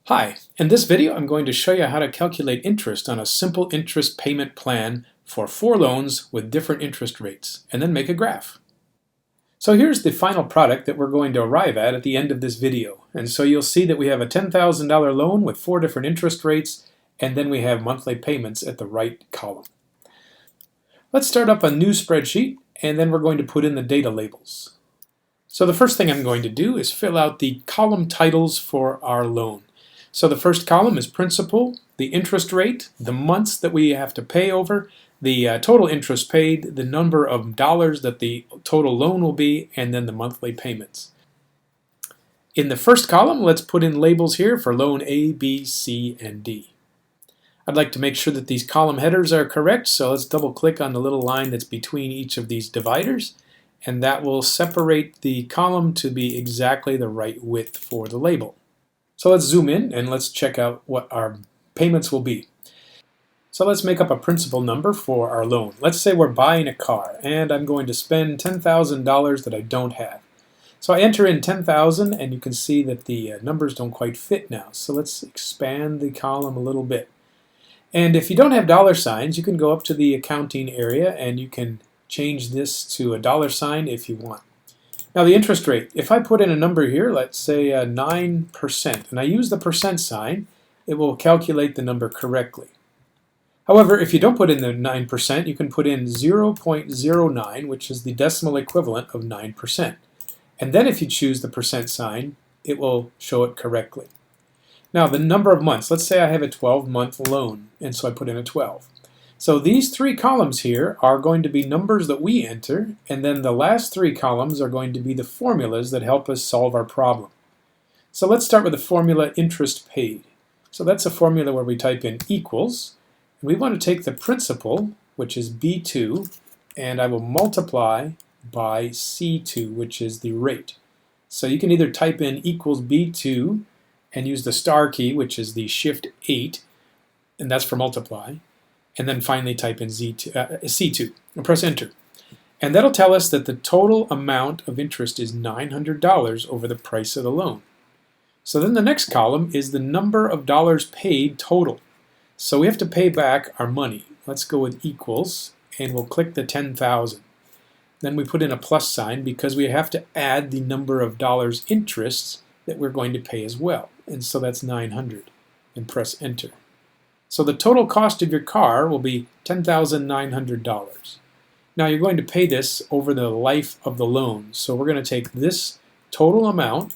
Hi, in this video I'm going to show you how to calculate interest on a simple interest payment plan for 4 loans with different interest rates, and then make a graph. So here's the final product that we're going to arrive at the end of this video. And so you'll see that we have a $10,000 loan with 4 different interest rates, and then we have monthly payments at the right column. Let's start up a new spreadsheet, and then we're going to put in the data labels. So the first thing I'm going to do is fill out the column titles for our loan. So the first column is principal, the interest rate, the months that we have to pay over, the total interest paid, the number of dollars that the total loan will be, and then the monthly payments. In the first column, let's put in labels here for loan A, B, C, and D. I'd like to make sure that these column headers are correct, so let's double click on the little line that's between each of these dividers, and that will separate the column to be exactly the right width for the label. So let's zoom in and let's check out what our payments will be. So let's make up a principal number for our loan. Let's say we're buying a car and I'm going to spend $10,000 that I don't have. So I enter in 10,000 and you can see that the numbers don't quite fit now. So let's expand the column a little bit. And if you don't have dollar signs, you can go up to the accounting area and you can change this to a dollar sign if you want. Now the interest rate, if I put in a number here, let's say 9%, and I use the percent sign, it will calculate the number correctly. However, if you don't put in the 9%, you can put in 0.09, which is the decimal equivalent of 9%. And then if you choose the percent sign, it will show it correctly. Now the number of months, let's say I have a 12-month loan, and so I put in a 12. So these 3 columns here are going to be numbers that we enter, and then the last 3 columns are going to be the formulas that help us solve our problem. So let's start with the formula interest paid. So that's a formula where we type in equals, and we want to take the principal, which is B2, and I will multiply by C2, which is the rate. So you can either type in equals B2 and use the star key, which is the shift 8, and that's for multiply. And then finally type in C2 and press enter. And that'll tell us that the total amount of interest is $900 over the price of the loan. So then the next column is the number of dollars paid total. So we have to pay back our money. Let's go with equals, and we'll click the 10,000. Then we put in a plus sign because we have to add the number of dollars interests that we're going to pay as well. And so that's 900, and press enter. So the total cost of your car will be $10,900. Now you're going to pay this over the life of the loan. So we're going to take this total amount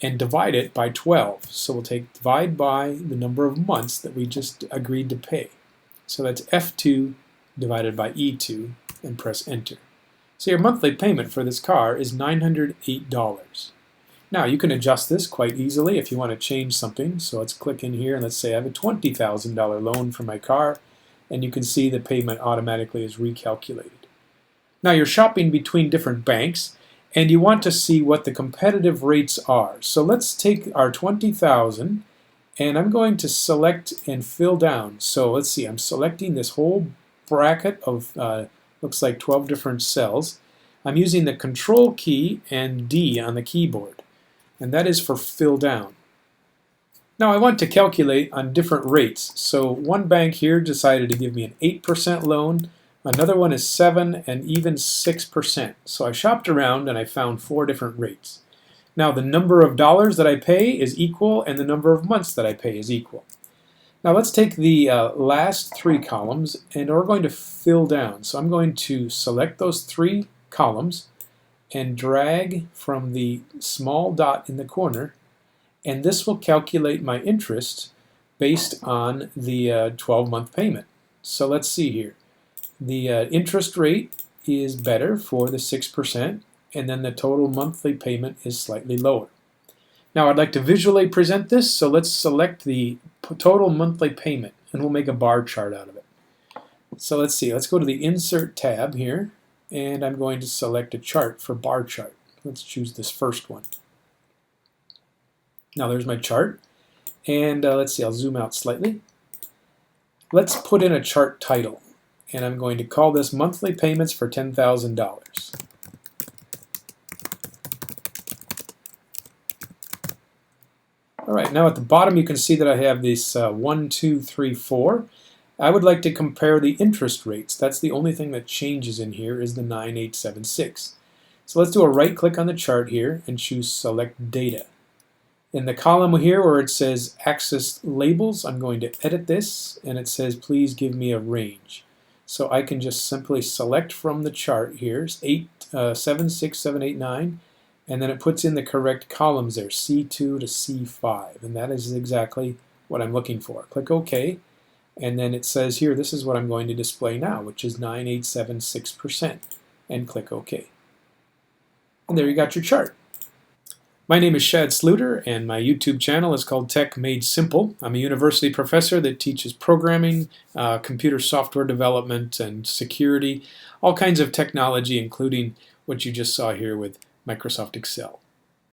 and divide it by 12. So we'll divide by the number of months that we just agreed to pay. So that's F2 divided by E2, and press enter. So your monthly payment for this car is $908. Now you can adjust this quite easily if you want to change something. So let's click in here and let's say I have a $20,000 loan for my car, and you can see the payment automatically is recalculated. Now you're shopping between different banks and you want to see what the competitive rates are. So let's take our $20,000 and I'm going to select and fill down. So let's see, I'm selecting this whole bracket of looks like 12 different cells. I'm using the control key and D on the keyboard, and that is for fill down. Now I want to calculate on different rates. So one bank here decided to give me an 8% loan, another one is 7%, and even 6%. So I shopped around and I found 4 different rates. Now the number of dollars that I pay is equal, and the number of months that I pay is equal. Now let's take the last 3 columns and we're going to fill down. So I'm going to select those 3 columns and drag from the small dot in the corner, and this will calculate my interest based on the 12-month payment. So let's see here. The interest rate is better for the 6%, and then the total monthly payment is slightly lower. Now I'd like to visually present this, so let's select the total monthly payment and we'll make a bar chart out of it. So let's see, let's go to the Insert tab here, and I'm going to select a chart for bar chart. Let's choose this first one. Now there's my chart, and let's see, I'll zoom out slightly. Let's put in a chart title, and I'm going to call this Monthly Payments for $10,000. All right, Now at the bottom you can see that I have this 1, 2, 3, 4. I would like to compare the interest rates. That's the only thing that changes in here is the 9876. So let's do a right click on the chart here and choose Select Data. In the column here where it says Axis Labels, I'm going to edit this, and it says please give me a range. So I can just simply select from the chart here, 7, 6, 7, 8, 9, and then it puts in the correct columns there, C2 to C5, and that is exactly what I'm looking for. Click OK, and then it says here, this is what I'm going to display now, which is 9876%, and click OK. And there you got your chart. My name is Shad Sluter, and my YouTube channel is called Tech Made Simple. I'm a university professor that teaches programming, computer software development, and security, all kinds of technology, including what you just saw here with Microsoft Excel.